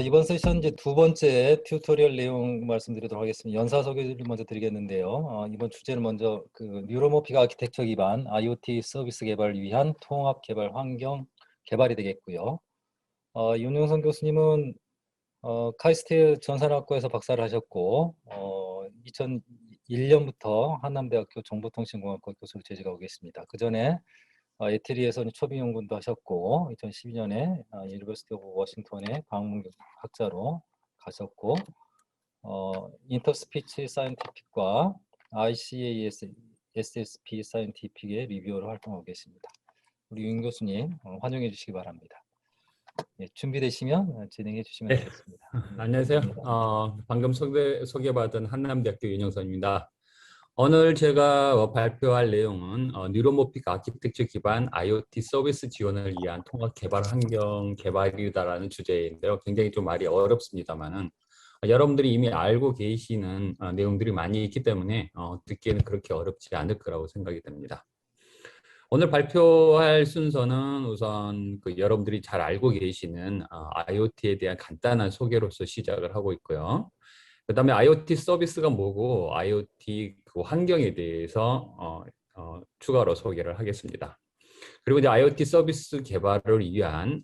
이번 세션 이제 두 번째 튜토리얼 내용 말씀드리도록 하겠습니다. 연사 소개를 먼저 드리겠는데요. 이번 주제는 먼저 뉴로모픽 아키텍처 기반 IoT 서비스 개발을 위한 통합 개발 환경 개발이 되겠고요. 윤용선 교수님은 카이스트 전산학과에서 박사를 하셨고 2001년부터 한남대학교 정보통신공학과 교수로 재직하고 계십니다. 그 전에 에트리에서는 초빙 연구도 하셨고 2012년에 유니버시티 오브 워싱턴의 방문학자로 가셨고 인터스피치 사이언티픽과 ICAS SSP 사이언티픽의 리뷰어로 활동하고 계십니다. 우리 윤 교수님 환영해 주시기 바랍니다. 예, 준비되시면 진행해 주시면 네. 되겠습니다. 안녕하세요. 방금 소개받은 한남대학교 윤영선입니다. 오늘 제가 발표할 내용은 뉴로모픽 아키텍처 기반 IoT 서비스 지원을 위한 통합 개발 환경 개발이다라는 주제인데요. 굉장히 좀 말이 어렵습니다만은 여러분들이 이미 알고 계시는 내용들이 많이 있기 때문에 듣기에는 그렇게 어렵지 않을 거라고 생각이 됩니다. 오늘 발표할 순서는 우선 여러분들이 잘 알고 계시는 IoT에 대한 간단한 소개로서 시작을 하고 있고요. 그 다음에 IoT 서비스가 뭐고 IoT 그 환경에 대해서 추가로 소개를 하겠습니다. 그리고 이제 IoT 서비스 개발을 위한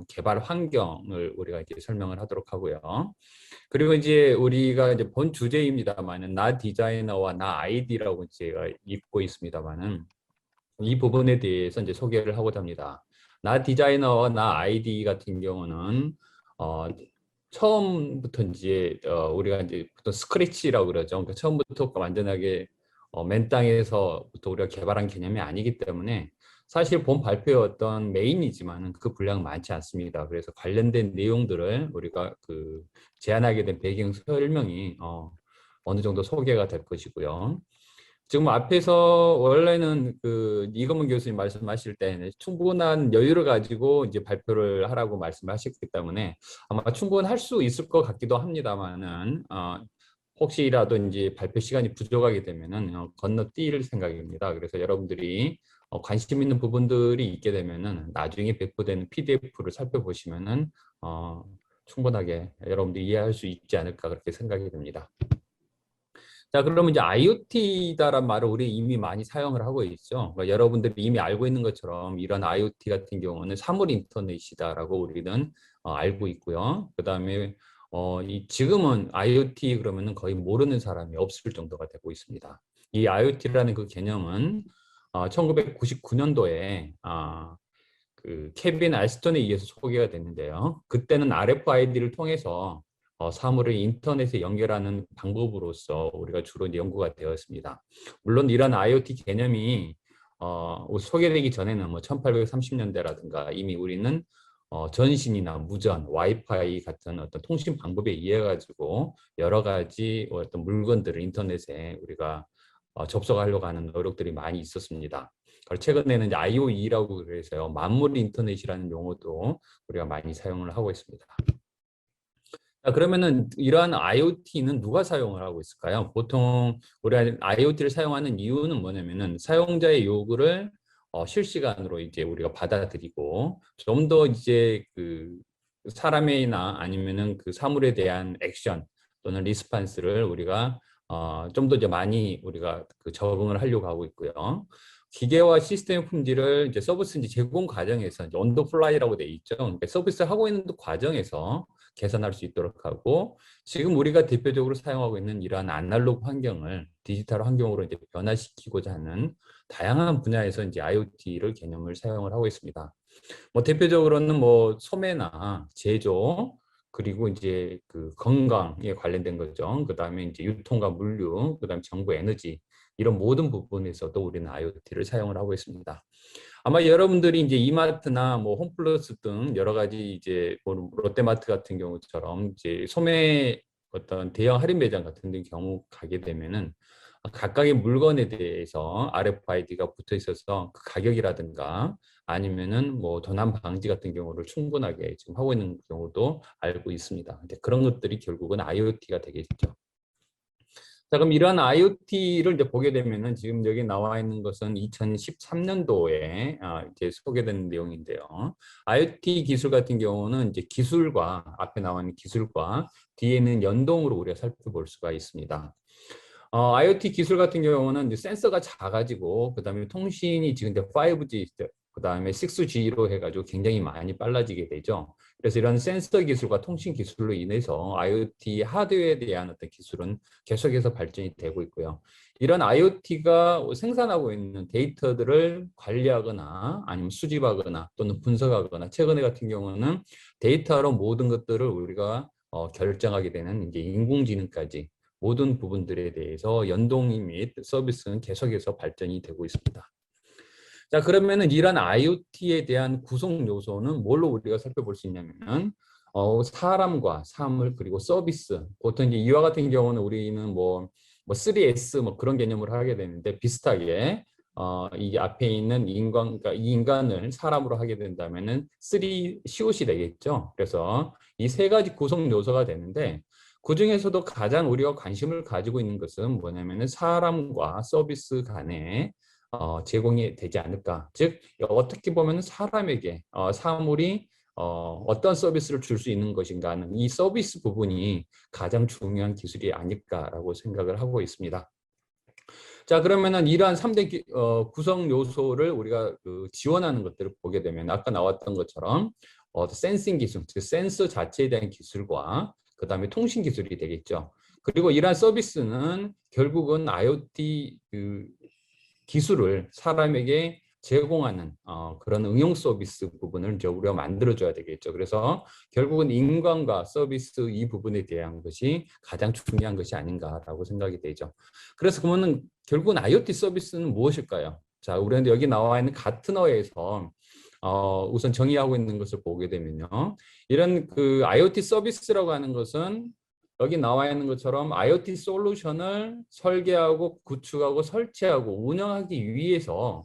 개발 환경을 우리가 이제 설명을 하도록 하고요. 그리고 이제 우리가 이제 본 주제입니다만은 나 디자이너와 나 아이디라고 제가 읽고 있습니다만은 이 부분에 대해서 이제 소개를 하고자 합니다. 나 디자이너와 나 아이디 같은 경우는 처음부터 이제 우리가 이제 보통 스크래치라고 그러죠. 그러니까 처음부터 완전하게 맨 땅에서부터 우리가 개발한 개념이 아니기 때문에 사실 본 발표의 어떤 메인이지만은 그 분량은 많지 않습니다. 그래서 관련된 내용들을 우리가 제안하게 된 배경 설명이 어느 정도 소개가 될 것이고요. 지금 앞에서 원래는 이건문 교수님 말씀하실 때 충분한 여유를 가지고 이제 발표를 하라고 말씀하셨기 때문에 아마 충분할 수 있을 것 같기도 합니다만은 혹시라도 이제 발표 시간이 부족하게 되면은 건너뛸 생각입니다. 그래서 여러분들이 관심 있는 부분들이 있게 되면은 나중에 배포되는 PDF를 살펴보시면은 충분하게 여러분들이 이해할 수 있지 않을까 그렇게 생각이 됩니다. 자, 그러면 이제 IoT다란 말을 우리 이미 많이 사용을 하고 있죠. 그러니까 여러분들이 이미 알고 있는 것처럼 이런 IoT 같은 경우는 사물 인터넷이다라고 우리는 알고 있고요. 그다음에 지금은 IoT 그러면은 거의 모르는 사람이 없을 정도가 되고 있습니다. 이 IoT라는 그 개념은 1999년도에 케빈 알스턴에 의해서 소개가 됐는데요. 그때는 RFID를 통해서 사물을 인터넷에 연결하는 방법으로서 우리가 주로 연구가 되었습니다. 물론 이런 IoT 개념이 소개되기 전에는 뭐 1830년대라든가 이미 우리는 전신이나 무전, 와이파이 같은 어떤 통신 방법에 의해 가지고 여러 가지 어떤 물건들을 인터넷에 우리가 접속하려고 하는 노력들이 많이 있었습니다. 최근에는 이제 IoE라고 그래서요, 만물 인터넷이라는 용어도 우리가 많이 사용을 하고 있습니다. 자, 그러면은 이러한 IoT는 누가 사용을 하고 있을까요? 보통 우리가 IoT를 사용하는 이유는 뭐냐면은 사용자의 요구를 실시간으로 이제 우리가 받아들이고 좀 더 이제 사람이나 아니면은 사물에 대한 액션 또는 리스판스를 우리가 좀 더 이제 많이 우리가 적응을 하려고 하고 있고요. 기계와 시스템 품질을 이제 서비스 이제 제공 과정에서 이제 온더 플라이라고 돼 있죠. 그러니까 서비스 하고 있는 과정에서 개선할 수 있도록 하고 지금 우리가 대표적으로 사용하고 있는 이러한 아날로그 환경을 디지털 환경으로 이제 변화시키고자 하는 다양한 분야에서 이제 IoT를 개념을 사용을 하고 있습니다. 뭐 대표적으로는 뭐 소매나 제조 그리고 이제 건강에 관련된 거죠. 그다음에 이제 유통과 물류, 그다음에 정부 에너지 이런 모든 부분에서도 우리는 IoT를 사용을 하고 있습니다. 아마 여러분들이 이제 이마트나 뭐 홈플러스 등 여러 가지 이제 뭐 롯데마트 같은 경우처럼 이제 소매 어떤 대형 할인 매장 같은 데 경우 가게 되면은 각각의 물건에 대해서 RFID가 붙어 있어서 그 가격이라든가 아니면은 뭐 도난 방지 같은 경우를 충분하게 지금 하고 있는 경우도 알고 있습니다. 이제 그런 것들이 결국은 IoT가 되겠죠. 자, 그럼 이런 IoT를 이제 보게 되면은 지금 여기 나와 있는 것은 2013년도에 이제 소개된 내용인데요. IoT 기술 같은 경우는 이제 기술과 앞에 나와 있는 기술과 뒤에는 연동으로 우리가 살펴볼 수가 있습니다. IoT 기술 같은 경우는 이제 센서가 작아지고 그다음에 통신이 지금 이제 5G 그다음에 6G로 해가지고 굉장히 많이 빨라지게 되죠. 그래서 이런 센서 기술과 통신 기술로 인해서 IoT 하드웨어에 대한 어떤 기술은 계속해서 발전이 되고 있고요. 이런 IoT가 생산하고 있는 데이터들을 관리하거나 아니면 수집하거나 또는 분석하거나 최근에 같은 경우는 데이터로 모든 것들을 우리가 결정하게 되는 이제 인공지능까지 모든 부분들에 대해서 연동이 및 서비스는 계속해서 발전이 되고 있습니다. 자, 그러면은 이런 IoT에 대한 구성 요소는 뭘로 우리가 살펴볼 수 있냐면은 사람과 사물 그리고 서비스. 보통 이제 이와 같은 경우는 우리는 뭐 3S 뭐 그런 개념으로 하게 되는데 비슷하게 이 앞에 있는 인간, 그러니까 이 인간을 사람으로 하게 된다면은 3COC 되겠죠. 그래서 이 세 가지 구성 요소가 되는데 그 중에서도 가장 우리가 관심을 가지고 있는 것은 뭐냐면은 사람과 서비스 간의 제공이 되지 않을까. 즉 어떻게 보면 사람에게 사물이 어떤 서비스를 줄 수 있는 것인가 하는 이 서비스 부분이 가장 중요한 기술이 아닐까라고 생각을 하고 있습니다. 자, 그러면은 이러한 3대 구성 요소를 우리가 지원하는 것들을 보게 되면 아까 나왔던 것처럼 센싱 기술, 즉 센서 자체에 대한 기술과 그다음에 통신 기술이 되겠죠. 그리고 이러한 서비스는 결국은 IoT 기술을 사람에게 제공하는 그런 응용 서비스 부분을 이제 우리가 만들어줘야 되겠죠. 그래서 결국은 인간과 서비스 이 부분에 대한 것이 가장 중요한 것이 아닌가라고 생각이 되죠. 그래서 그러면 결국은 IoT 서비스는 무엇일까요? 자, 우리는 여기 나와 있는 가트너에서 우선 정의하고 있는 것을 보게 되면요. 이런 그 IoT 서비스라고 하는 것은 여기 나와 있는 것처럼 IoT 솔루션을 설계하고 구축하고 설치하고 운영하기 위해서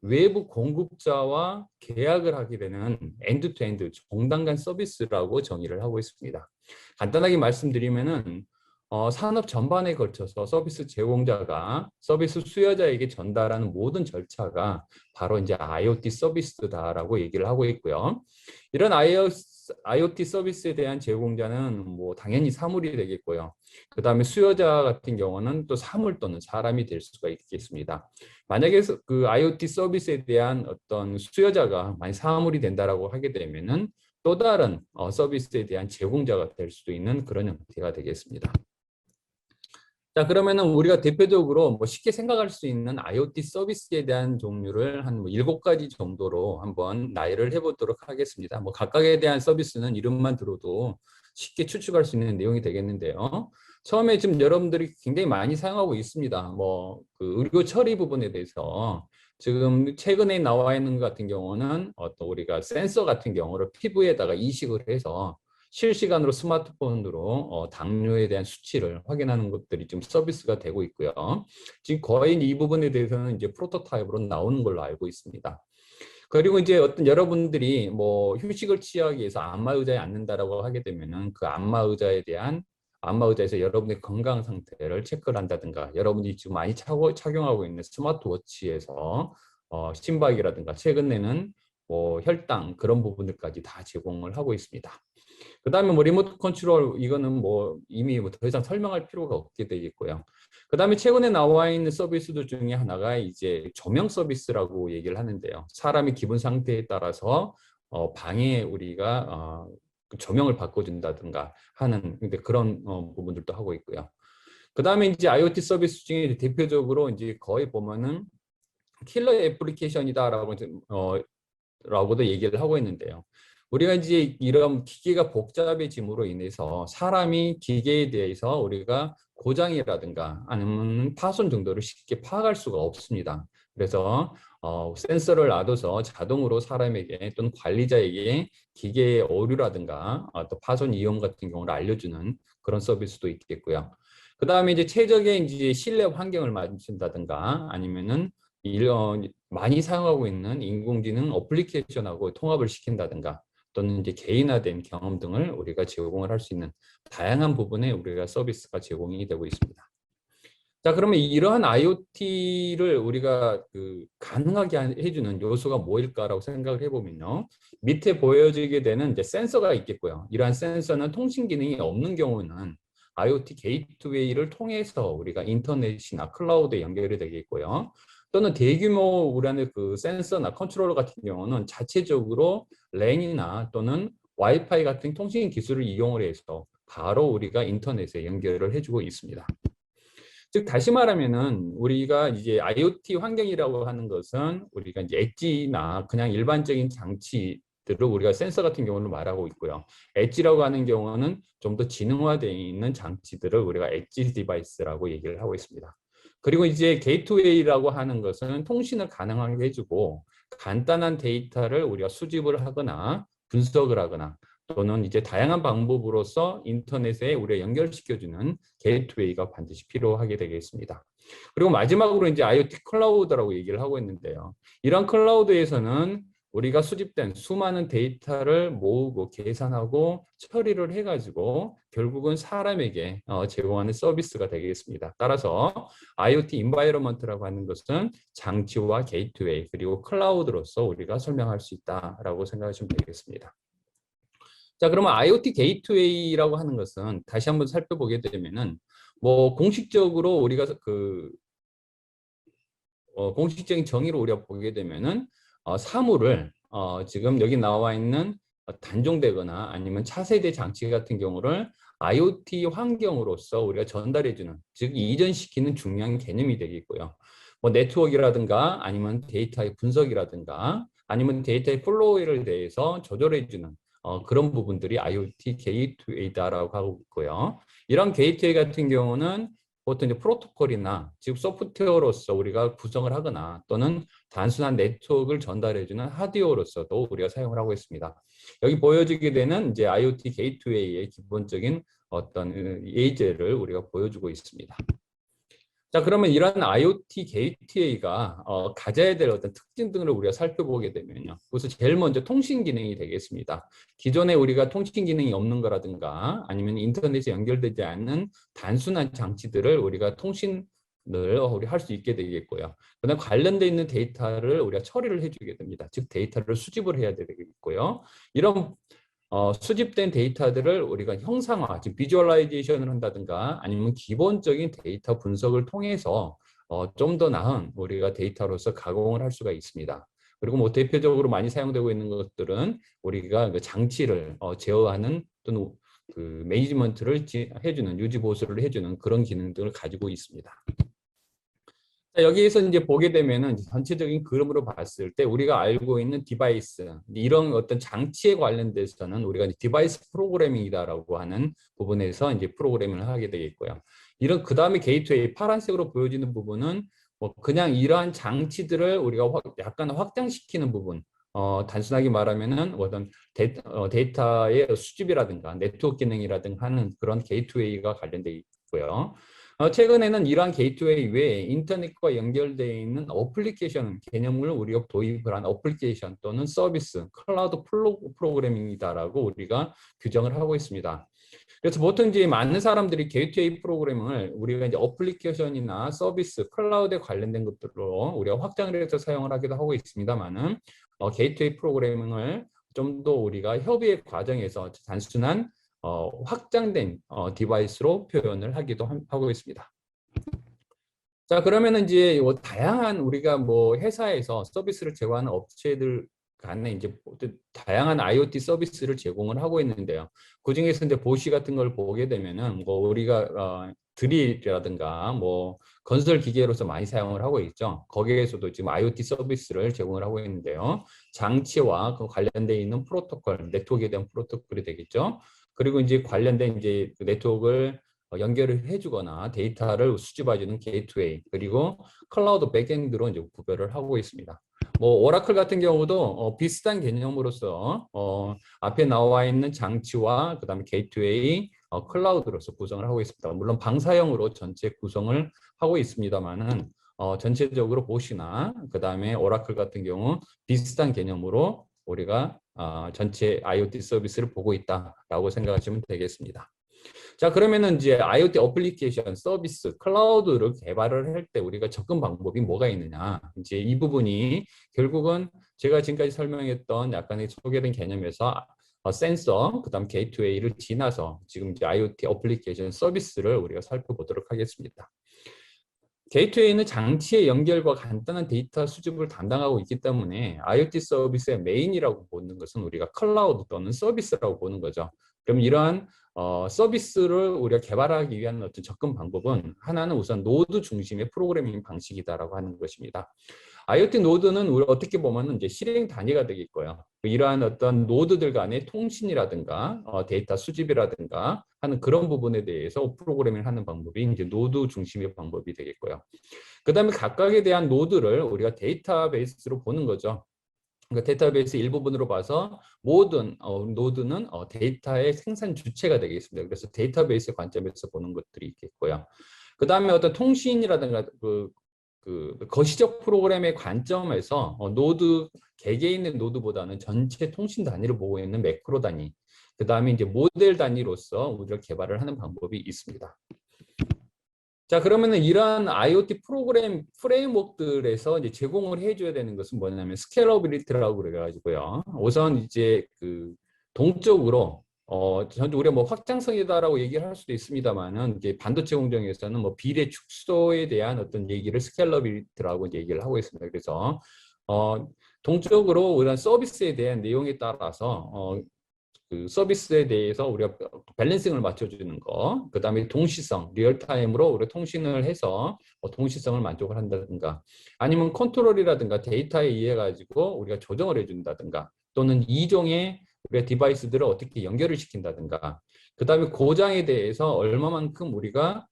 외부 공급자와 계약을 하게 되는 엔드투엔드 종단간 서비스라고 정의를 하고 있습니다. 간단하게 말씀드리면은 산업 전반에 걸쳐서 서비스 제공자가 서비스 수요자에게 전달하는 모든 절차가 바로 이제 IoT 서비스다라고 얘기를 하고 있고요. 이런 IoT 서비스에 대한 제공자는 뭐 당연히 사물이 되겠고요. 그 다음에 수요자 같은 경우는 또 사물 또는 사람이 될 수가 있겠습니다. 만약에 그 IoT 서비스에 대한 어떤 수요자가 만약 사물이 된다라고 하게 되면은 또 다른 서비스에 대한 제공자가 될 수도 있는 그런 형태가 되겠습니다. 자, 그러면은 우리가 대표적으로 뭐 쉽게 생각할 수 있는 IoT 서비스에 대한 종류를 한 7가지 정도로 한번 나열을 해보도록 하겠습니다. 뭐 각각에 대한 서비스는 이름만 들어도 쉽게 추측할 수 있는 내용이 되겠는데요. 처음에 지금 여러분들이 굉장히 많이 사용하고 있습니다. 뭐 그 의료 처리 부분에 대해서 지금 최근에 나와 있는 것 같은 경우는 어떤 우리가 센서 같은 경우를 피부에다가 이식을 해서 실시간으로 스마트폰으로 당뇨에 대한 수치를 확인하는 것들이 지금 서비스가 되고 있고요. 지금 거의 이 부분에 대해서는 이제 프로토타입으로 나오는 걸로 알고 있습니다. 그리고 이제 어떤 여러분들이 뭐 휴식을 취하기 위해서 안마 의자에 앉는다라고 하게 되면은 그 안마 의자에 대한 안마 의자에서 여러분의 건강 상태를 체크를 한다든가 여러분이 지금 많이 착용하고 있는 스마트워치에서 심박이라든가 최근에는 뭐 혈당 그런 부분들까지 다 제공을 하고 있습니다. 그다음에 뭐 리모트 컨트롤 이거는 뭐 이미 뭐 더 이상 설명할 필요가 없게 되겠고요. 그다음에 최근에 나와 있는 서비스들 중에 하나가 이제 조명 서비스라고 얘기를 하는데요. 사람의 기분 상태에 따라서 방에 우리가 조명을 바꿔준다든가 하는 근데 그런 부분들도 하고 있고요. 그다음에 이제 IoT 서비스 중에 대표적으로 이제 거의 보면은 킬러 애플리케이션이다라고 라고도 얘기를 하고 있는데요. 우리가 이제 이런 기계가 복잡해짐으로 인해서 사람이 기계에 대해서 우리가 고장이라든가 아니면 파손 정도를 쉽게 파악할 수가 없습니다. 그래서 센서를 놔둬서 자동으로 사람에게 또는 관리자에게 기계의 오류라든가 또 파손 위험 같은 경우를 알려주는 그런 서비스도 있겠고요. 그 다음에 이제 최적의 이제 실내 환경을 만든다든가 아니면은 많이 사용하고 있는 인공지능 어플리케이션하고 통합을 시킨다든가 또는 이제 개인화된 경험 등을 우리가 제공을 할 수 있는 다양한 부분에 우리가 서비스가 제공이 되고 있습니다. 자, 그러면 이러한 IoT를 우리가 가능하게 해주는 요소가 뭐일까라고 생각을 해보면요. 밑에 보여지게 되는 이제 센서가 있겠고요. 이러한 센서는 통신 기능이 없는 경우는 IoT 게이트웨이를 통해서 우리가 인터넷이나 클라우드에 연결이 되겠고요. 또는 대규모 우리의 센서나 컨트롤러 같은 경우는 자체적으로 랜이나 또는 와이파이 같은 통신 기술을 이용을 해서 바로 우리가 인터넷에 연결을 해주고 있습니다. 즉 다시 말하면은 우리가 이제 IoT 환경이라고 하는 것은 우리가 이제 엣지나 그냥 일반적인 장치들을 우리가 센서 같은 경우는 말하고 있고요. 엣지라고 하는 경우는 좀 더 지능화되어 있는 장치들을 우리가 엣지 디바이스라고 얘기를 하고 있습니다. 그리고 이제 게이트웨이라고 하는 것은 통신을 가능하게 해주고 간단한 데이터를 우리가 수집을 하거나 분석을 하거나 또는 이제 다양한 방법으로서 인터넷에 우리가 연결시켜주는 게이트웨이가 반드시 필요하게 되겠습니다. 그리고 마지막으로 이제 IoT 클라우드라고 얘기를 하고 있는데요. 이런 클라우드에서는 우리가 수집된 수많은 데이터를 모으고 계산하고 처리를 해가지고 결국은 사람에게 제공하는 서비스가 되겠습니다. 따라서 IoT 인바이러먼트라고 하는 것은 장치와 게이트웨이 그리고 클라우드로서 우리가 설명할 수 있다라고 생각하시면 되겠습니다. 자, 그러면 IoT 게이트웨이라고 하는 것은 다시 한번 살펴보게 되면은 뭐 공식적으로 우리가 공식적인 정의로 우리가 보게 되면은 사물을 지금 여기 나와 있는 단종되거나 아니면 차세대 장치 같은 경우를 IoT 환경으로서 우리가 전달해주는 즉 이전시키는 중요한 개념이 되겠고요. 뭐 네트워크라든가 아니면 데이터의 분석이라든가 아니면 데이터의 플로우에 대해서 조절해주는 그런 부분들이 IoT 게이트웨이다라고 하고 있고요. 이런 게이트웨이 같은 경우는 보통 이제 프로토콜이나 즉 소프트웨어로서 우리가 구성을 하거나 또는 단순한 네트워크를 전달해주는 하드웨어로서도 우리가 사용을 하고 있습니다. 여기 보여지게 되는 이제 IoT 게이트웨이의 기본적인 어떤 예제를 우리가 보여주고 있습니다. 자, 그러면 이런 IoT 게이트웨이가 가져야 될 어떤 특징 등을 우리가 살펴보게 되면요. 그래서 제일 먼저 통신 기능이 되겠습니다. 기존에 우리가 통신 기능이 없는 거라든가 아니면 인터넷에 연결되지 않는 단순한 장치들을 우리가 통신을 우리 할 수 있게 되겠고요. 그다음 관련돼 있는 데이터를 우리가 처리를 해주게 됩니다. 즉 데이터를 수집을 해야 되겠고요. 이런 수집된 데이터들을 우리가 형상화, 즉 비주얼라이제이션을 한다든가 아니면 기본적인 데이터 분석을 통해서 좀 더 나은 우리가 데이터로서 가공을 할 수가 있습니다. 그리고 뭐 대표적으로 많이 사용되고 있는 것들은 우리가 그 장치를 제어하는 또는 그 매니지먼트를 해주는 유지 보수를 해주는 그런 기능들을 가지고 있습니다. 자, 여기에서 이제 보게 되면은 전체적인 그림으로 봤을 때 우리가 알고 있는 디바이스 이런 어떤 장치에 관련돼서는 우리가 디바이스 프로그래밍이다라고 하는 부분에서 이제 프로그래밍을 하게 되겠고요. 이런 그 다음에 게이트웨이 파란색으로 보여지는 부분은 뭐 그냥 이러한 장치들을 우리가 약간 확장시키는 부분. 단순하게 말하면은 어떤 데이터의 수집이라든가 네트워크 기능이라든가 하는 그런 게이트웨이가 관련돼 있고요. 최근에는 이러한 게이트웨이 외에 인터넷과 연결되어 있는 어플리케이션 개념을 우리가 도입을 한 어플리케이션 또는 서비스, 클라우드 프로그래밍이다라고 우리가 규정을 하고 있습니다. 그래서 보통 이제 많은 사람들이 게이트웨이 프로그래밍을 우리가 이제 어플리케이션이나 서비스, 클라우드에 관련된 것들로 우리가 확장을 해서 사용을 하기도 하고 있습니다만은 게이트웨이 프로그래밍을 좀 더 우리가 협의의 과정에서 단순한 확장된 디바이스로 표현을 하기도 하고 있습니다. 자, 그러면은 이제 다양한 우리가 뭐 회사에서 서비스를 제공하는 업체들 간에 이제 다양한 IoT 서비스를 제공을 하고 있는데요. 그 중에서 이제 보시 같은 걸 보게 되면은 뭐 우리가 드릴이라든가 뭐 건설 기계로서 많이 사용을 하고 있죠. 거기에서도 지금 IoT 서비스를 제공을 하고 있는데요. 장치와 그 관련돼 있는 프로토콜, 네트워크에 대한 프로토콜이 되겠죠. 그리고 이제 관련된 이제 네트워크를 연결을 해주거나 데이터를 수집해주는 게이트웨이 그리고 클라우드 백엔드로 이제 구별을 하고 있습니다. 뭐 오라클 같은 경우도 비슷한 개념으로서 앞에 나와 있는 장치와 그다음에 게이트웨이, 클라우드로서 구성을 하고 있습니다. 물론 방사형으로 전체 구성을 하고 있습니다만은 전체적으로 보시나 그다음에 오라클 같은 경우 비슷한 개념으로 우리가 전체 IoT 서비스를 보고 있다라고 생각하시면 되겠습니다. 자, 그러면은 이제 IoT 어플리케이션, 서비스, 클라우드를 개발을 할 때 우리가 접근 방법이 뭐가 있느냐. 이제 이 부분이 결국은 제가 지금까지 설명했던 약간의 소개된 개념에서 센서, 그다음 게이트웨이를 지나서 지금 이제 IoT 어플리케이션 서비스를 우리가 살펴보도록 하겠습니다. 게이트웨이는 장치의 연결과 간단한 데이터 수집을 담당하고 있기 때문에 IoT 서비스의 메인이라고 보는 것은 우리가 클라우드 또는 서비스라고 보는 거죠. 그럼 이러한 서비스를 우리가 개발하기 위한 어떤 접근 방법은 하나는 우선 노드 중심의 프로그래밍 방식이다라고 하는 것입니다. IoT 노드는 우리 어떻게 보면 이제 실행 단위가 되겠고요. 이러한 어떤 노드들 간의 통신이라든가 데이터 수집이라든가 하는 그런 부분에 대해서 프로그래밍을 하는 방법이 이제 노드 중심의 방법이 되겠고요. 그다음에 각각에 대한 노드를 우리가 데이터베이스로 보는 거죠. 그러니까 데이터베이스 일부분으로 봐서 모든 노드는 데이터의 생산 주체가 되겠습니다. 그래서 데이터베이스 관점에서 보는 것들이 있겠고요. 그 다음에 어떤 통신이라든가 거시적 프로그램의 관점에서 노드 개개인의 노드보다는 전체 통신 단위를 보고 있는 매크로 단위, 그 다음에 이제 모델 단위로서 우리가 개발을 하는 방법이 있습니다. 자, 그러면은 이러한 IoT 프로그램 프레임워크들에서 이제 제공을 해줘야 되는 것은 뭐냐면 스케일러빌리티라고 그래가지고요. 우선 이제 그 동적으로 전체 우리가 뭐 확장성이다라고 얘기를 할 수도 있습니다만은 이제 반도체 공정에서는 뭐 비례 축소에 대한 어떤 얘기를 스케일러빌리티라고 이제 얘기를 하고 있습니다. 그래서 동적으로 우리가 서비스에 대한 내용에 따라서 그 서비스에 대해서 우리가 밸런싱을 맞춰주는 거, 그 다음에 동시성, 리얼타임으로 우리가 통신을 해서 동시성을 만족을 한다든가, 아니면 컨트롤이라든가 데이터에 의해 가지고 우리가 조정을 해준다든가, 또는 이종의 우리가 디바이스들을 어떻게 연결을 시킨다든가, 그 다음에 고장에 대해서 얼마만큼 우리가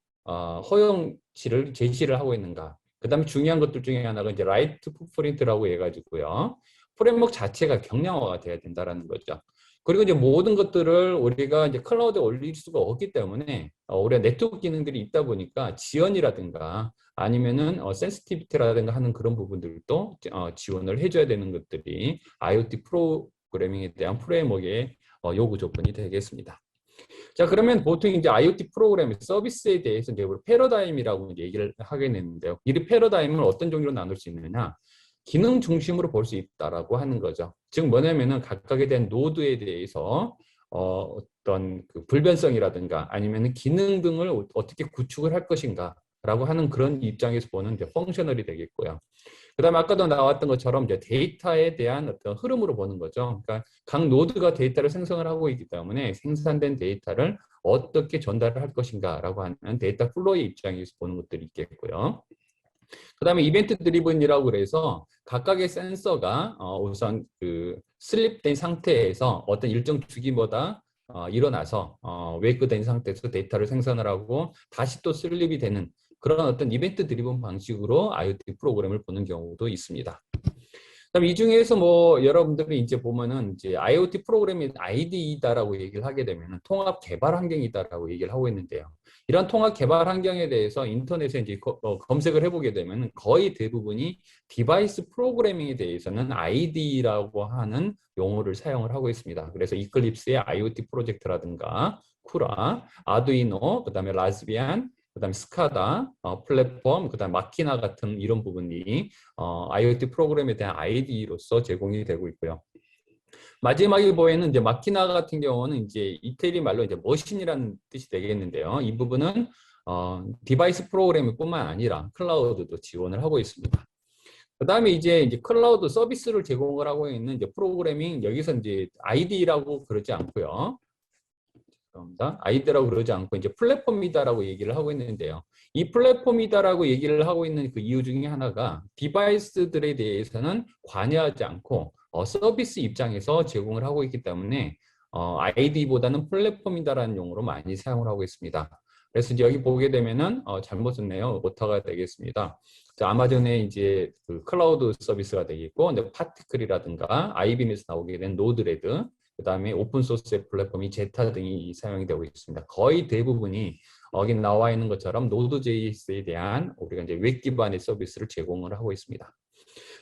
허용치를 제시를 하고 있는가. 그 다음에 중요한 것들 중에 하나가 이제 라이트 풋프린트라고 해가지고요. 프레임워크 자체가 경량화가 돼야 된다라는 거죠. 그리고 이제 모든 것들을 우리가 이제 클라우드에 올릴 수가 없기 때문에 우리가 네트워크 기능들이 있다 보니까 지연이라든가 아니면은 센시티비티라든가 하는 그런 부분들도 지원을 해줘야 되는 것들이 IoT 프로그래밍에 대한 프레임워크의 요구 조건이 되겠습니다. 자, 그러면 보통 이제 IoT 프로그램 서비스에 대해서 이제 우리 패러다임이라고 얘기를 하게 되는데요. 이 패러다임을 어떤 종류로 나눌 수 있느냐? 기능 중심으로 볼 수 있다라고 하는 거죠. 즉 뭐냐면은 각각에 대한 노드에 대해서 어떤 그 불변성이라든가 아니면은 기능 등을 어떻게 구축을 할 것인가라고 하는 그런 입장에서 보는 이제 펑셔널이 되겠고요. 그다음에 아까도 나왔던 것처럼 이제 데이터에 대한 어떤 흐름으로 보는 거죠. 그러니까 각 노드가 데이터를 생성을 하고 있기 때문에 생산된 데이터를 어떻게 전달을 할 것인가라고 하는 데이터 플로우의 입장에서 보는 것들이 있겠고요. 그 다음에 이벤트 드리븐이라고 그래서 각각의 센서가 우선 그 슬립된 상태에서 어떤 일정 주기마다 일어나서 웨이크된 상태에서 데이터를 생산을 하고 다시 또 슬립이 되는 그런 어떤 이벤트 드리븐 방식으로 IoT 프로그램을 보는 경우도 있습니다. 그럼 이 중에서 뭐 여러분들이 이제 보면은 이제 IoT 프로그램이 IDE다라고 얘기를 하게 되면은 통합 개발 환경이다라고 얘기를 하고 있는데요. 이런 통합 개발 환경에 대해서 인터넷에 이제 검색을 해보게 되면 거의 대부분이 디바이스 프로그래밍에 대해서는 IDE라고 하는 용어를 사용을 하고 있습니다. 그래서 이클립스의 IoT 프로젝트라든가 쿠라, 아두이노, 그다음에 라즈비안, 그다음에 스카다, 플랫폼, 그다음 마키나 같은 이런 부분이 IoT 프로그램에 대한 IDE로서 제공이 되고 있고요. 마지막에 보이는 이제 마키나 같은 경우는 이제 이태리 말로 이제 머신이라는 뜻이 되겠는데요. 이 부분은 디바이스 프로그램뿐만 아니라 클라우드도 지원을 하고 있습니다. 그다음에 이제 클라우드 서비스를 제공을 하고 있는 이제 프로그래밍 여기서 이제 ID라고 그러지 않고요. 아이디라고 그러지 않고 이제 플랫폼이다라고 얘기를 하고 있는데요. 이 플랫폼이다라고 얘기를 하고 있는 그 이유 중에 하나가 디바이스들에 대해서는 관여하지 않고 서비스 입장에서 제공을 하고 있기 때문에 아이디보다는 플랫폼이다라는 용어로 많이 사용을 하고 있습니다. 그래서 이제 여기 보게 되면은 잘못 썼네요. 오타가 되겠습니다. 아마존의 이제 그 클라우드 서비스가 되겠고, 근데 파티클이라든가 아이빔에서 나오게 된 노드레드, 그 다음에 오픈소스의 플랫폼이 제타 등이 사용이 되고 있습니다. 거의 대부분이 여기 나와 있는 것처럼 Node.js에 대한 우리가 이제 웹 기반의 서비스를 제공을 하고 있습니다.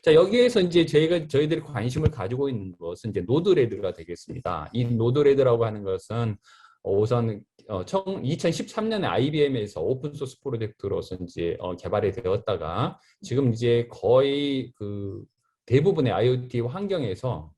자, 여기에서 이제 저희들이 관심을 가지고 있는 것은 이제 노드레드가 되겠습니다. 이 노드레드라고 하는 것은 우선 2013년에 IBM에서 오픈 소스 프로젝트로서 이제 개발이 되었다가 지금 이제 거의 그 대부분의 IoT 환경에서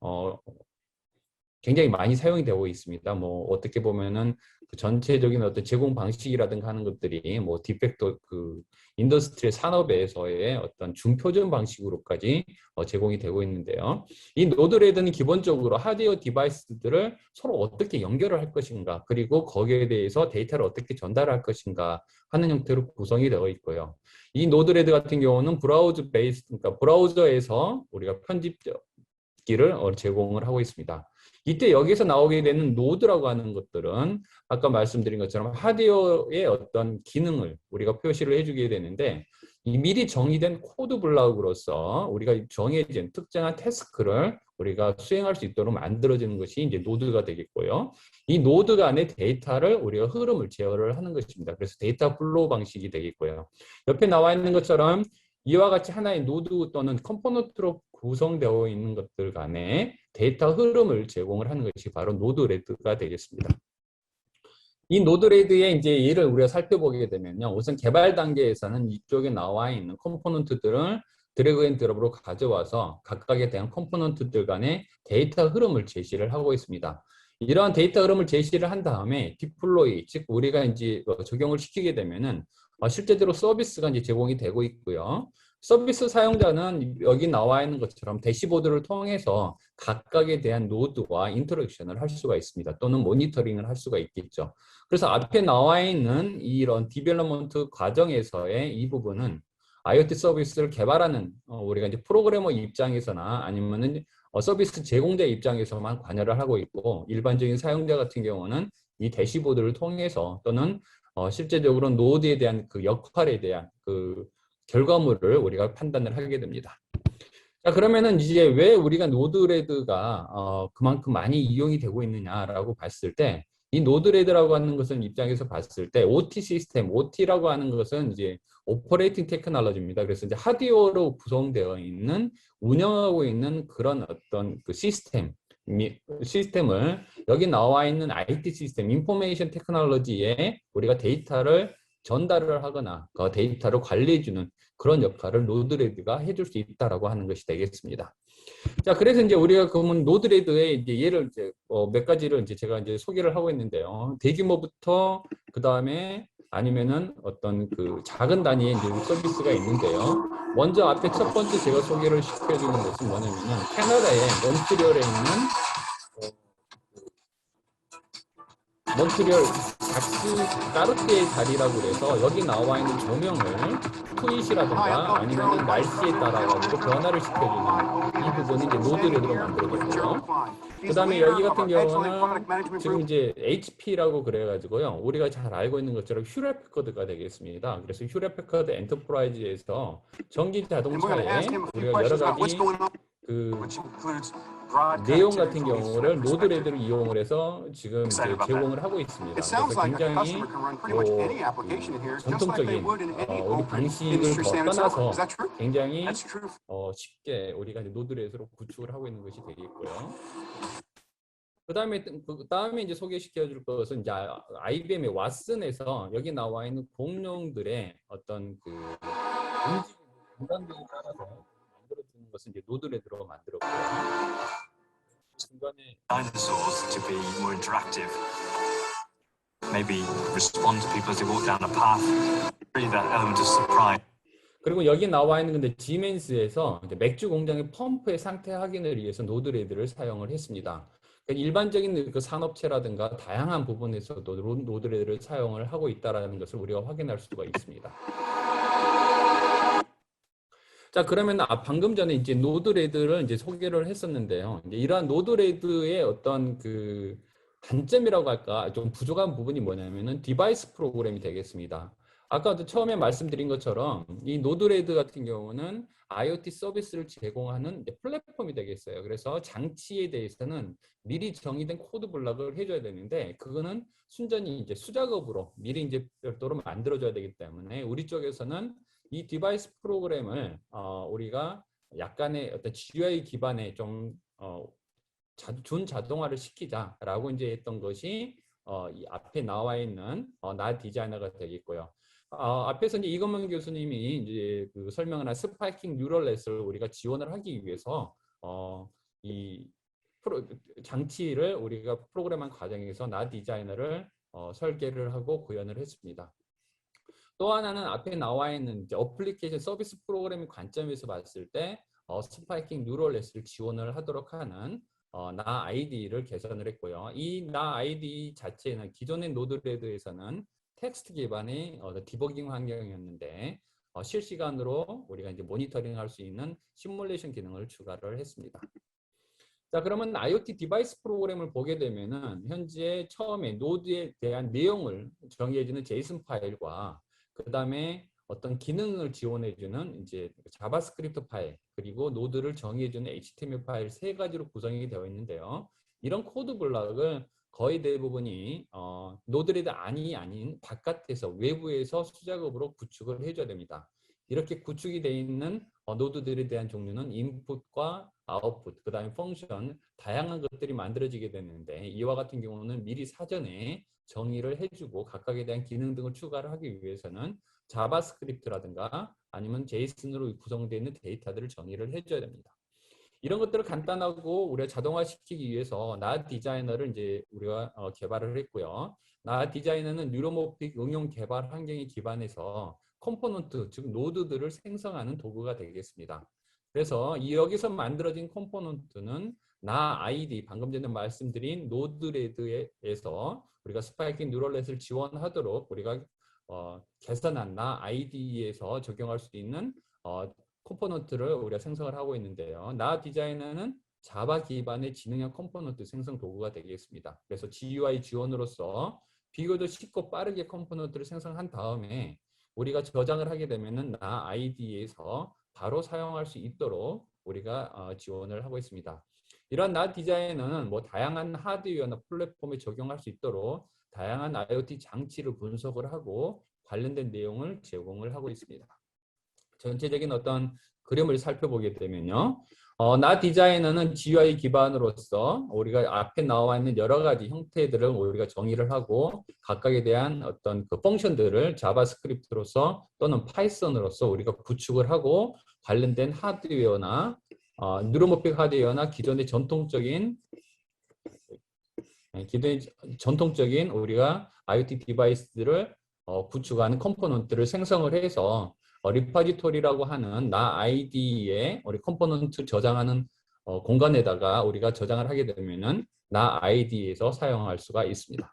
굉장히 많이 사용이 되고 있습니다. 뭐 어떻게 보면은 그 전체적인 어떤 제공 방식이라든가 하는 것들이 뭐 디팩토 그 인더스트리 산업에서의 어떤 준표준 방식으로까지 제공이 되고 있는데요. 이 노드레드는 기본적으로 하드웨어 디바이스들을 서로 어떻게 연결을 할 것인가, 그리고 거기에 대해서 데이터를 어떻게 전달할 것인가 하는 형태로 구성이 되어 있고요. 이 노드레드 같은 경우는 브라우저 베이스, 그러니까 브라우저에서 우리가 편집기를 제공을 하고 있습니다. 이때 여기서 나오게 되는 노드라고 하는 것들은 아까 말씀드린 것처럼 하드웨어의 어떤 기능을 우리가 표시를 해주게 되는데, 이 미리 정의된 코드 블록으로서 우리가 정해진 특정한 태스크를 우리가 수행할 수 있도록 만들어지는 것이 이제 노드가 되겠고요. 이 노드 간의 데이터를 우리가 흐름을 제어를 하는 것입니다. 그래서 데이터 플로우 방식이 되겠고요. 옆에 나와 있는 것처럼 이와 같이 하나의 노드 또는 컴포넌트로 구성되어 있는 것들 간에 데이터 흐름을 제공을 하는 것이 바로 노드레드가 되겠습니다. 이 노드레드의 이제 예를 우리가 살펴보게 되면요. 우선 개발 단계에서는 이쪽에 나와 있는 컴포넌트들을 드래그 앤 드롭으로 가져와서 각각에 대한 컴포넌트들 간의 데이터 흐름을 제시를 하고 있습니다. 이러한 데이터 흐름을 제시를 한 다음에 디플로이, 즉 우리가 이제 적용을 시키게 되면은 실제적으로 서비스가 이제 제공이 되고 있고요. 서비스 사용자는 여기 나와 있는 것처럼 대시보드를 통해서 각각에 대한 노드와 인터랙션을 할 수가 있습니다. 또는 모니터링을 할 수가 있겠죠. 그래서 앞에 나와 있는 이런 디벨롭먼트 과정에서의 이 부분은 IoT 서비스를 개발하는 우리가 이제 프로그래머 입장에서나 아니면은 서비스 제공자 입장에서만 관여를 하고 있고, 일반적인 사용자 같은 경우는 이 대시보드를 통해서 또는 실제적으로 노드에 대한 그 역할에 대한 그 결과물을 우리가 판단을 하게 됩니다. 자, 그러면은 이제 왜 우리가 노드레드가 그만큼 많이 이용이 되고 있느냐라고 봤을 때, 이 노드레드라고 하는 것은 입장에서 봤을 때 OT 시스템, OT라고 하는 것은 이제 오퍼레이팅 테크놀로지입니다. 그래서 이제 하드웨어로 구성되어 있는 운영하고 있는 그런 어떤 그 시스템을 여기 나와 있는 IT 시스템, 인포메이션 테크놀로지에 우리가 데이터를 전달을 하거나 그 데이터를 관리해주는 그런 역할을 노드레드가 해줄 수 있다라고 하는 것이 되겠습니다. 자, 그래서 이제 우리가 그러면 노드레드의 이제 예를 이제 몇 가지를 이제 제가 이제 소개를 하고 있는데요. 대규모부터 그 다음에 아니면은 어떤 그 작은 단위의 이제 서비스가 있는데요. 먼저 앞에 첫 번째 제가 소개를 시켜주는 것은 뭐냐면은 캐나다의 몬트리올에 있는 몬트리올 까르띠에 자리라고 그래서 여기 나와 있는 조명을 트윗이라든가 아니면 날씨에 따라 가지고 변화를 시켜주는 이 부분이 이제 노드레드로 만들어졌고요. 그 다음에 여기 같은 경우는 지금 이제 HP라고 그래가지고요. 우리가 잘 알고 있는 것처럼 휴렛패커드가 되겠습니다. 그래서 휴렛패커드 엔터프라이즈에서 전기 자동차에 우리가 여러 가지 그 내용 같은 경우를 노드레드를 이용을 해서 지금 이제 제공을 하고 있습니다. 그래서 굉장히 전통적인 우리 방식을 떠나서 굉장히 쉽게 우리가 이제 노드레드로 구축을 하고 있는 것이 되겠고요. 그다음에 이제 소개시켜 줄 것은 이제 IBM의 왓슨에서 여기 나와 있는 공룡들의 어떤 그 움직임 공간들에 따라서 만들어지는 것은 이제 노드레드로 만들었고요. 중간에 dinosaurs to be more interactive. Maybe respond to people as they walk down a path. Really that element of surprise. 그리고 여기 나와 있는 근데 지멘스에서 맥주 공장의 펌프의 상태 확인을 위해서 노드레드를 사용을 했습니다. 그러니까 일반적인 그 산업체라든가 다양한 부분에서도 노드레드를 사용을 하고 있다는 것을 우리가 확인할 수가 있습니다. 자, 그러면 방금 전에 이제 노드레드를 이제 소개를 했었는데요. 이제 이러한 노드레드의 어떤 그 단점이라고 할까 좀 부족한 부분이 뭐냐면은 디바이스 프로그램이 되겠습니다. 아까 처음에 말씀드린 것처럼 이 노드레드 같은 경우는 IoT 서비스를 제공하는 플랫폼이 되겠어요. 그래서 장치에 대해서는 미리 정의된 코드 블록을 해줘야 되는데 그거는 순전히 이제 수작업으로 미리 이제 별도로 만들어줘야 되기 때문에 우리 쪽에서는 이 디바이스 프로그램을 우리가 약간의 어떤 GUI 기반의 좀 준 자동화를 시키자라고 이제 했던 것이 이 앞에 나와 있는 나 디자이너가 되겠고요. 앞에서 이제 이건명 교수님이 이제 그 설명을 한 스파이킹 뉴럴넷을 우리가 지원을 하기 위해서 이 장치를 우리가 프로그램한 과정에서 나 디자이너를 설계를 하고 구현을 했습니다. 또 하나는 앞에 나와 있는 이제 어플리케이션 서비스 프로그래밍 관점에서 봤을 때 스파이킹 뉴럴넷을 지원을 하도록 하는 나 아이디를 개선을 했고요. 이 나 아이디 자체는 기존의 노드레드에서는 텍스트 기반의 디버깅 환경이었는데 실시간으로 우리가 이제 모니터링할 수 있는 시뮬레이션 기능을 추가를 했습니다. 자, 그러면 IoT 디바이스 프로그램을 보게 되면은 현재 처음에 노드에 대한 내용을 정의해주는 제이슨 파일과 그 다음에 어떤 기능을 지원해주는 이제 자바스크립트 파일 그리고 노드를 정의해주는 HTML 파일 세 가지로 구성이 되어 있는데요. 이런 코드 블록을 거의 대부분이 노드레드 아닌 바깥에서 외부에서 수작업으로 구축을 해줘야 됩니다. 이렇게 구축이 되어 있는 노드들에 대한 종류는 인풋과 아웃풋, 그 다음에 펑션, 다양한 것들이 만들어지게 되는데 이와 같은 경우는 미리 사전에 정의를 해주고 각각에 대한 기능 등을 추가를 하기 위해서는 자바스크립트라든가 아니면 제이슨으로 구성되어 있는 데이터들을 정의를 해줘야 됩니다. 이런 것들을 간단하고 우리가 자동화시키기 위해서 나 디자이너를 이제 우리가 개발을 했고요. 나 디자이너는 뉴로모픽 응용 개발 환경에 기반해서 컴포넌트, 즉 노드들을 생성하는 도구가 되겠습니다. 그래서 여기서 만들어진 컴포넌트는 나 아이디, 방금 전에 말씀드린 노드레드에서 우리가 스파이킹 뉴럴넷을 지원하도록 우리가 개선한 나 아이디에서 적용할 수 있는 컴포넌트를 우리가 생성을 하고 있는데요. 나 디자이너는 자바 기반의 지능형 컴포넌트 생성 도구가 되겠습니다. 그래서 GUI 지원으로서 비교적 쉽고 빠르게 컴포넌트를 생성한 다음에 우리가 저장을 하게 되면은 나 아이디에서 바로 사용할 수 있도록 우리가 지원을 하고 있습니다. 이런 나 디자이너는 뭐 다양한 하드웨어나 플랫폼에 적용할 수 있도록 다양한 IoT 장치를 분석을 하고 관련된 내용을 제공을 하고 있습니다. 전체적인 어떤 그림을 살펴보게 되면요. 나 디자이너는 GUI 기반으로서 우리가 앞에 나와 있는 여러 가지 형태들을 우리가 정의를 하고 각각에 대한 어떤 그 펑션들을 자바스크립트로서 또는 파이썬으로서 우리가 구축을 하고 관련된 하드웨어나 뉴로모픽 하드웨어나 기존의 전통적인 우리가 IoT 디바이스들을 구축하는 컴포넌트를 생성을 해서 리파지토리라고 하는 나 아이디에 우리 컴포넌트 저장하는 공간에다가 우리가 저장을 하게 되면은 나 아이디에서 사용할 수가 있습니다.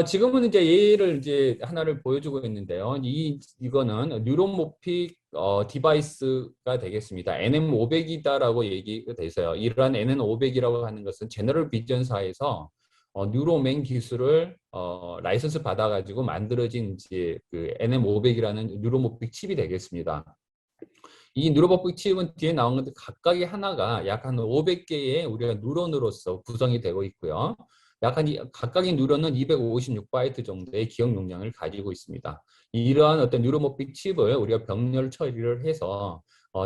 지금은 이제 예를 이제 하나를 보여주고 있는데요. 이거는 뉴로모픽 디바이스가 되겠습니다. NM500이다라고 얘기가 돼서요. 이러한 NM500이라고 하는 것은 제너럴 비전사에서 뉴로맨 기술을 라이선스 받아가지고 만들어진 이제 그 NM500이라는 뉴로모픽 칩이 되겠습니다. 이 뉴로모픽 칩은 뒤에 나온 건데 각각의 하나가 약 한 500개의 우리가 뉴런으로서 구성이 되고 있고요. 각각의 뉴런은 256바이트 정도의 기억 용량을 가지고 있습니다. 이러한 어떤 뉴로모픽 칩을 우리가 병렬 처리를 해서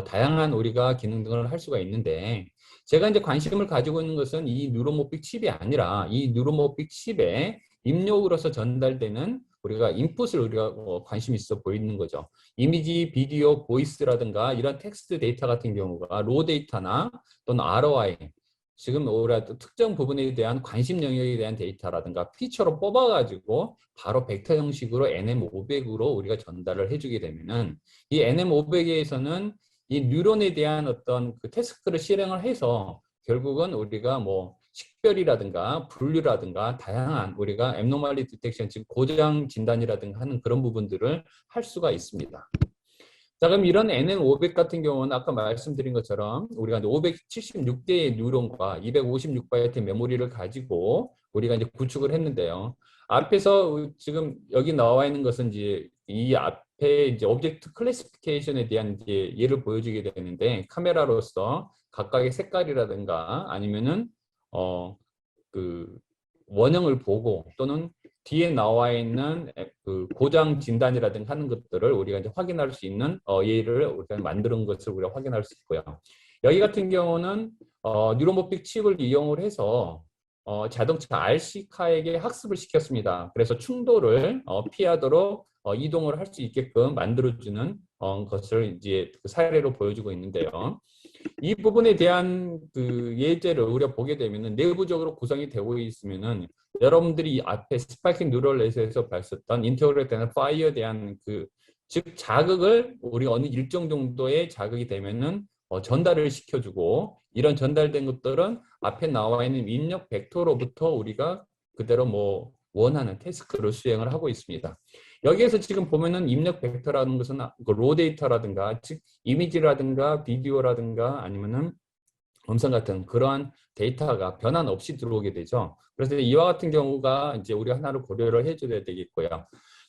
다양한 우리가 기능 등을 할 수가 있는데 제가 이제 관심을 가지고 있는 것은 이 뉴로모픽 칩이 아니라 이 뉴로모픽 칩에 입력으로서 전달되는 우리가 인풋을 우리가 관심 있어 보이는 거죠. 이미지, 비디오, 보이스라든가 이런 텍스트 데이터 같은 경우가 로 데이터나 또는 ROI 지금 우리가 특정 부분에 대한 관심 영역에 대한 데이터라든가 피처로 뽑아가지고 바로 벡터 형식으로 NM500으로 우리가 전달을 해주게 되면은 이 NM500에서는 이 뉴런에 대한 어떤 그 태스크를 실행을 해서 결국은 우리가 뭐 식별이라든가 분류라든가 다양한 우리가 abnormality detection 즉 고장 진단이라든가 하는 그런 부분들을 할 수가 있습니다. 자, 그럼 이런 NM500 같은 경우는 아까 말씀드린 것처럼 우리가 576개의 뉴런과 256바이트 메모리를 가지고 우리가 이제 구축을 했는데요. 앞에서 지금 여기 나와 있는 것은 이제 이 앞에 이제 오브젝트 클래시피케이션에 대한 이제 예를 보여주게 되는데 카메라로서 각각의 색깔이라든가 아니면은 그 원형을 보고 또는 뒤에 나와 있는 그 고장 진단이라든가 하는 것들을 우리가 이제 확인할 수 있는 예를 우리가 만드는 것을 우리가 확인할 수 있고요. 여기 같은 경우는 뉴로모픽 칩을 이용을 해서 자동차 RC카에게 학습을 시켰습니다. 그래서 충돌을 피하도록 이동을 할 수 있게끔 만들어주는 것을 이제 그 사례로 보여주고 있는데요. 이 부분에 대한 그 예제를 우리가 보게 되면은 내부적으로 구성이 되고 있으면은 여러분들이 앞에 스파이킹 뉴럴넷에서 봤었던 인터그레이트된 파이어에 대한 즉 자극을 우리 어느 일정 정도의 자극이 되면은 전달을 시켜주고 이런 전달된 것들은 앞에 나와 있는 입력 벡터로부터 우리가 그대로 뭐 원하는 태스크를 수행을 하고 있습니다. 여기에서 지금 보면은 입력 벡터라는 것은 로 데이터라든가 즉 이미지라든가 비디오라든가 아니면은 음성 같은 그러한 데이터가 변환 없이 들어오게 되죠. 그래서 이와 같은 경우가 이제 우리 하나로 고려를 해줘야 되겠고요.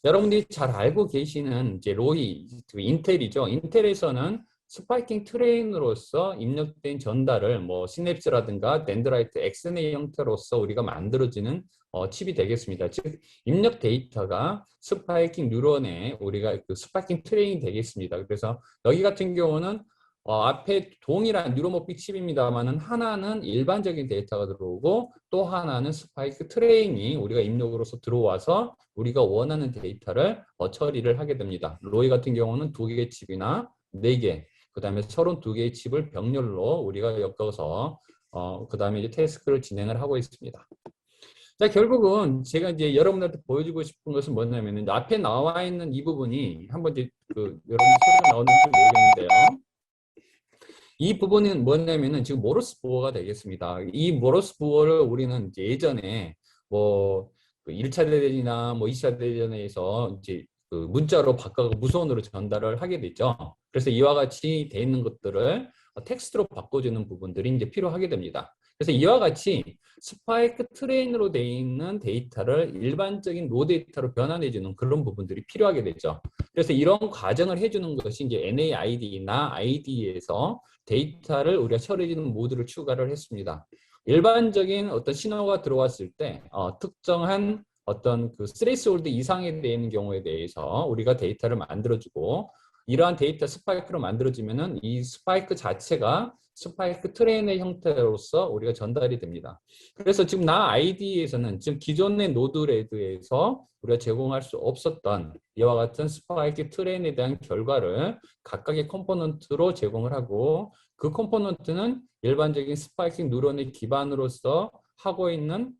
여러분들이 잘 알고 계시는 이제 로이, 인텔이죠. 인텔에서는 스파이킹 트레인으로서 입력된 전달을 뭐 시냅스라든가 덴드라이트 엑스네 형태로서 우리가 만들어지는 칩이 되겠습니다. 즉 입력 데이터가 스파이킹 뉴런에 우리가 그 스파이킹 트레인이 되겠습니다. 그래서 여기 같은 경우는 앞에 동일한 뉴로모픽 칩입니다만은 하나는 일반적인 데이터가 들어오고 또 하나는 스파이크 트레인이 우리가 입력으로서 들어와서 우리가 원하는 데이터를 처리를 하게 됩니다. 로이 같은 경우는 2개의 칩이나 4개, 그 다음에 32개의 칩을 병렬로 우리가 엮어서 그 다음에 이제 태스크를 진행을 하고 있습니다. 자, 결국은 제가 이제 여러분들한테 보여주고 싶은 것은 뭐냐면은 앞에 나와 있는 이 부분이 한번 이제 여러분 소리가 나오는지 모르겠는데요. 이 부분은 뭐냐면은 지금 모르스 부호가 되겠습니다. 이 모르스 부호를 우리는 이제 예전에 뭐 1차 대전이나 뭐 2차 대전에서 이제 문자로 바꿔서 무선으로 전달을 하게 되죠. 그래서 이와 같이 돼 있는 것들을 텍스트로 바꿔주는 부분들이 이제 필요하게 됩니다. 그래서 이와 같이 스파이크 트레인으로 되어 있는 데이터를 일반적인 로 데이터로 변환해주는 그런 부분들이 필요하게 되죠. 그래서 이런 과정을 해주는 것이 이제 NAID나 ID에서 데이터를 우리가 처리해주는 모드를 추가를 했습니다. 일반적인 어떤 신호가 들어왔을 때 특정한 어떤 그 스트레스홀드 이상이 되는 경우에 대해서 우리가 데이터를 만들어주고 이러한 데이터 스파이크로 만들어지면은 이 스파이크 자체가 스파이크 트레인의 형태로서 우리가 전달이 됩니다. 그래서 지금 나 ID에서는 지금 기존의 노드레드에서 우리가 제공할 수 없었던 이와 같은 스파이크 트레인에 대한 결과를 각각의 컴포넌트로 제공을 하고 그 컴포넌트는 일반적인 스파이킹 뉴런의 기반으로서 하고 있는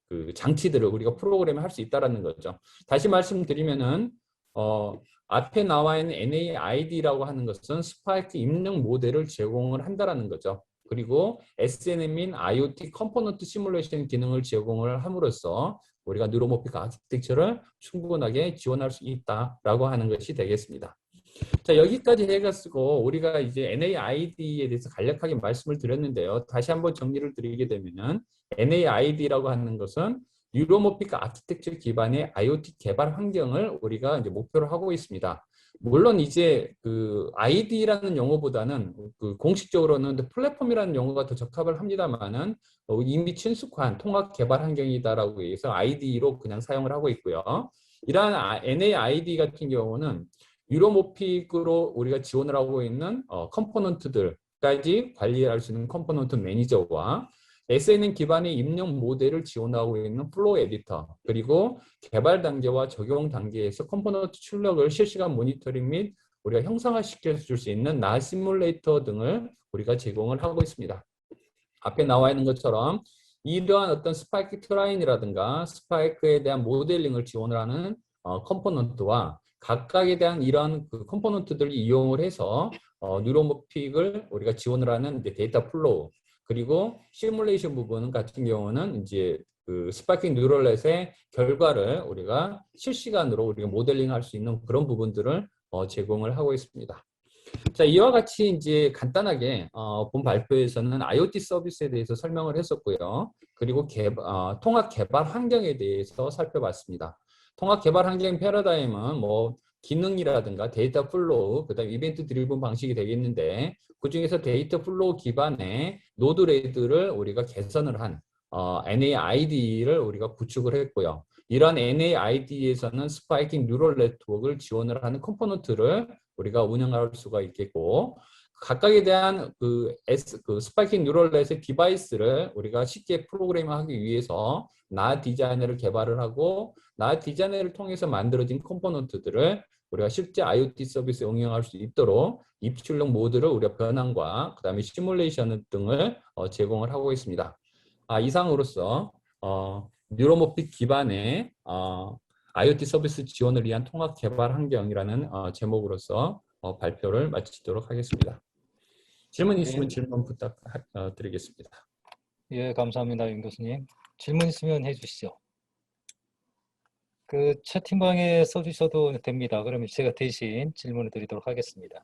그 장치들을 우리가 프로그램을 할 수 있다는 거죠. 다시 말씀드리면은 앞에 나와 있는 NAID라고 하는 것은 스파이크 입력 모델을 제공을 한다는 거죠. 그리고 SNM인 IoT 컴포넌트 시뮬레이션 기능을 제공을 함으로써 우리가 뉴로모픽 아키텍처를 충분하게 지원할 수 있다라고 하는 것이 되겠습니다. 자, 여기까지 해가지고 우리가 이제 NAID에 대해서 간략하게 말씀을 드렸는데요. 다시 한번 정리를 드리게 되면은 NAID라고 하는 것은 뉴로모픽 아키텍처 기반의 IoT 개발 환경을 우리가 이제 목표로 하고 있습니다. 물론 이제 그 ID라는 용어보다는 그 공식적으로는 플랫폼이라는 용어가 더 적합을 합니다만은 이미 친숙한 통합 개발 환경이다라고 해서 ID로 그냥 사용을 하고 있고요. 이러한 NAID 같은 경우는 뉴로모픽으로 우리가 지원을 하고 있는 컴포넌트들까지 관리할 수 있는 컴포넌트 매니저와 SNN 기반의 입력 모델을 지원하고 있는 플로우 에디터, 그리고 개발 단계와 적용 단계에서 컴포넌트 출력을 실시간 모니터링 및 우리가 형상화시켜 줄 수 있는 나 시뮬레이터 등을 우리가 제공을 하고 있습니다. 앞에 나와 있는 것처럼 이러한 어떤 스파이크 트레인이라든가 스파이크에 대한 모델링을 지원을 하는 컴포넌트와 각각에 대한 이러한 그 컴포넌트들을 이용을 해서 뉴로모픽을 우리가 지원을 하는 이제 데이터 플로우, 그리고 시뮬레이션 부분 같은 경우는 이제 그 스파이킹 뉴럴넷의 결과를 우리가 실시간으로 우리가 모델링할 수 있는 그런 부분들을 제공을 하고 있습니다. 자, 이와 같이 이제 간단하게 본 발표에서는 IoT 서비스에 대해서 설명을 했었고요. 그리고 통합 개발 환경에 대해서 살펴봤습니다. 통합 개발 환경 패러다임은 뭐 기능이라든가 데이터 플로우, 그다음 이벤트 드리븐 방식이 되겠는데 그 중에서 데이터 플로우 기반의 노드레드를 우리가 개선을 한 NAID를 우리가 구축을 했고요. 이러한 NAID에서는 스파이킹 뉴럴 네트워크를 지원을 하는 컴포넌트를 우리가 운영할 수가 있겠고, 각각에 대한 그 스파이킹 뉴럴넷의 디바이스를 우리가 쉽게 프로그래밍하기 위해서 나 디자이너를 개발을 하고 나 디자이너를 통해서 만들어진 컴포넌트들을 우리가 실제 IoT 서비스에 응용할 수 있도록 입출력 모드를 우리가 변환과 그다음에 시뮬레이션 등을 제공을 하고 있습니다. 이상으로서 뉴로모픽 기반의 IoT 서비스 지원을 위한 통합 개발 환경이라는 제목으로서 발표를 마치도록 하겠습니다. 질문 있으면 질문 부탁드리겠습니다. 예, 감사합니다, 윤 교수님. 질문 있으면 해주시죠. 그 채팅방에 써주셔도 됩니다. 그러면 제가 대신 질문을 드리도록 하겠습니다.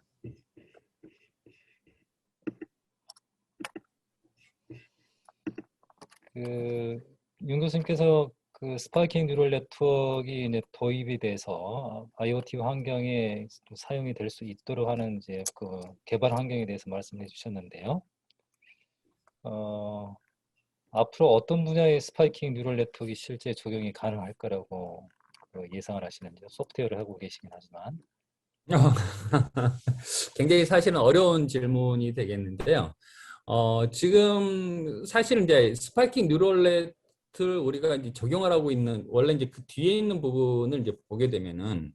윤 교수님께서 그 스파이킹 뉴럴 네트워크가 이제 도입이 돼서 IoT 환경에 사용이 될 수 있도록 하는 이제 그 개발 환경에 대해서 말씀해 주셨는데요. 앞으로 어떤 분야의 스파이킹 뉴럴 네트워크가 실제 적용이 가능할 거라고 예상을 하시는지요? 소프트웨어를 하고 계시긴 하지만. 굉장히 사실은 어려운 질문이 되겠는데요. 지금 사실은 이제 스파이킹 뉴럴넷을 우리가 이제 적용을 하고 있는 원래 이제 그 뒤에 있는 부분을 이제 보게 되면은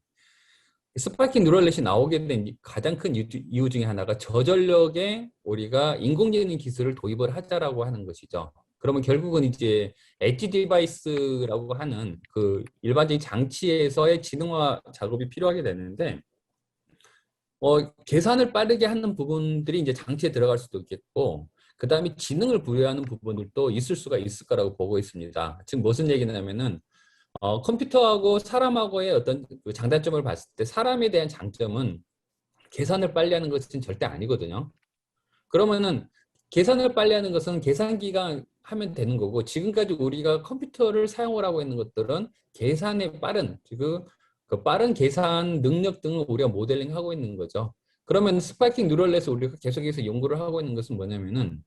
스파이킹 뉴럴넷이 나오게 된 가장 큰 이유 중에 하나가 저전력에 우리가 인공지능 기술을 도입을 하자라고 하는 것이죠. 그러면 결국은 이제 엣지 디바이스라고 하는 그 일반적인 장치에서의 지능화 작업이 필요하게 되는데 계산을 빠르게 하는 부분들이 이제 장치에 들어갈 수도 있겠고, 그 다음에 지능을 부여하는 부분들도 있을 수가 있을 거라고 보고 있습니다. 지금 무슨 얘기냐면은, 컴퓨터하고 사람하고의 어떤 그 장단점을 봤을 때 사람에 대한 장점은 계산을 빨리 하는 것은 절대 아니거든요. 그러면은 계산을 빨리 하는 것은 계산기가 하면 되는 거고, 지금까지 우리가 컴퓨터를 사용을 하고 있는 것들은 계산의 빠른, 그 빠른 계산 능력 등을 우리가 모델링하고 있는 거죠. 그러면 스파이킹 뉴럴넷을 우리가 계속해서 연구를 하고 있는 것은 뭐냐면은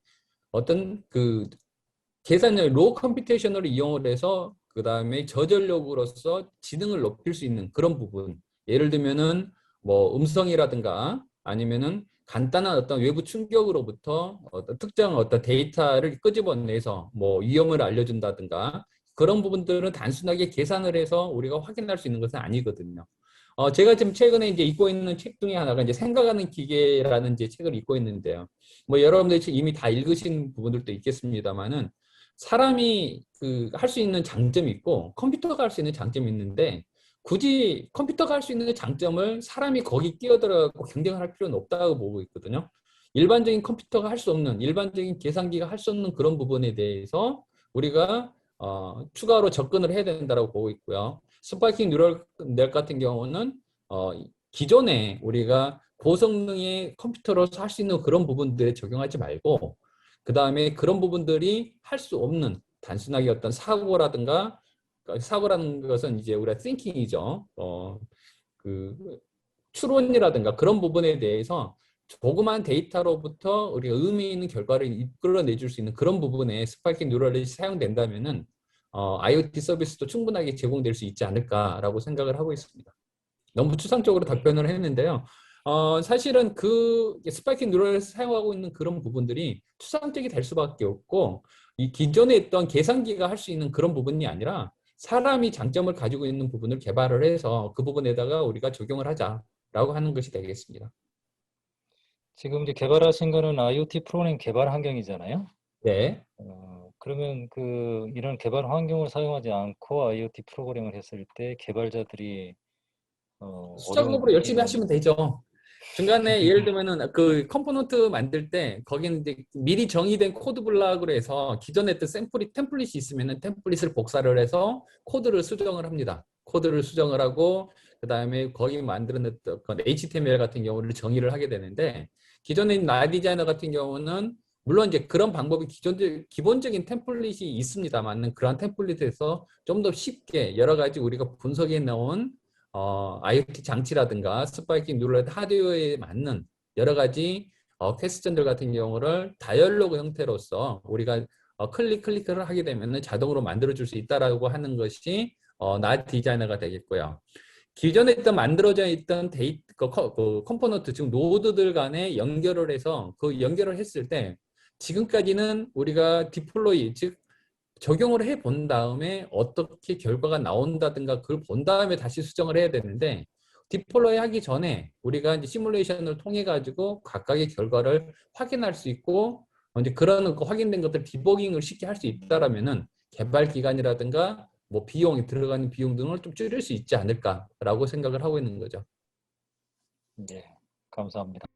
어떤 그 계산력, 로우 컴퓨테이션을 이용을 해서 그 다음에 저전력으로서 지능을 높일 수 있는 그런 부분. 예를 들면은 뭐 음성이라든가 아니면은 간단한 어떤 외부 충격으로부터 어떤 특정 어떤 데이터를 끄집어내서 뭐 위험을 알려준다든가 그런 부분들은 단순하게 계산을 해서 우리가 확인할 수 있는 것은 아니거든요. 제가 지금 최근에 이제 읽고 있는 책 중에 하나가 이제 생각하는 기계라는 이제 책을 읽고 있는데요. 뭐 여러분들이 이미 다 읽으신 부분들도 있겠습니다만은 사람이 그 할 수 있는 장점이 있고 컴퓨터가 할 수 있는 장점이 있는데 굳이 컴퓨터가 할 수 있는 장점을 사람이 거기 끼어들어가고 경쟁을 할 필요는 없다고 보고 있거든요. 일반적인 컴퓨터가 할 수 없는, 일반적인 계산기가 할 수 없는 그런 부분에 대해서 우리가 추가로 접근을 해야 된다고 보고 있고요. 스파이킹 뉴럴넷 같은 경우는 기존에 우리가 고성능의 컴퓨터로서 할 수 있는 그런 부분들에 적용하지 말고 그 다음에 그런 부분들이 할 수 없는 단순하게 어떤 사고라는 것은 이제 우리가 thinking이죠. 그 추론이라든가 그런 부분에 대해서 조그만 데이터로부터 우리가 의미 있는 결과를 이끌어내 줄 수 있는 그런 부분에 스파이킹 뉴럴넷이 사용된다면은 IoT 서비스도 충분하게 제공될 수 있지 않을까라고 생각을 하고 있습니다. 너무 추상적으로 답변을 했는데요. 사실은 그 스파이킹 뉴럴을 사용하고 있는 그런 부분들이 추상적이 될 수밖에 없고 이 기존에 있던 계산기가 할 수 있는 그런 부분이 아니라 사람이 장점을 가지고 있는 부분을 개발을 해서 그 부분에다가 우리가 적용을 하자라고 하는 것이 되겠습니다. 지금 이제 개발하신 거는 IoT 프로그램 개발 환경이잖아요. 네. 그러면 그 이런 개발 환경을 사용하지 않고 IoT 프로그램을 했을 때 개발자들이 수작업으로 열심히 하시면 되죠. 중간에 예를 들면은 그 컴포넌트 만들 때 거기는 이제 미리 정의된 코드 블록으로 해서 기존에 했던 템플릿이 있으면은 템플릿을 복사를 해서 코드를 수정을 합니다. 코드를 수정을 하고 그 다음에 거기 만들어냈던 HTML 같은 경우를 정의를 하게 되는데 기존에 있는 나 디자이너 같은 경우는 물론 이제 그런 방법이 기본적인 템플릿이 있습니다만 그런 템플릿에서 좀 더 쉽게 여러 가지 우리가 분석해 놓은 IoT 장치라든가 스파이킹 뉴럴넷 하드웨어에 맞는 여러 가지 퀘스천들 같은 경우를 다이얼로그 형태로서 우리가 클릭을 하게 되면 자동으로 만들어줄 수 있다라고 하는 것이 나 디자이너가 되겠고요. 기존에 있던 만들어져 있던 컴포넌트, 즉 노드들 간에 연결을 해서 그 연결을 했을 때 지금까지는 우리가 디플로이, 즉 적용을 해 본 다음에 어떻게 결과가 나온다든가 그걸 본 다음에 다시 수정을 해야 되는데, 디플로이 하기 전에 우리가 이제 시뮬레이션을 통해 가지고 각각의 결과를 확인할 수 있고, 이제 그런 확인된 것들 디버깅을 쉽게 할 수 있다라면은 개발 기간이라든가 뭐 비용이 들어가는 비용 등을 좀 줄일 수 있지 않을까라고 생각을 하고 있는 거죠. 네, 감사합니다.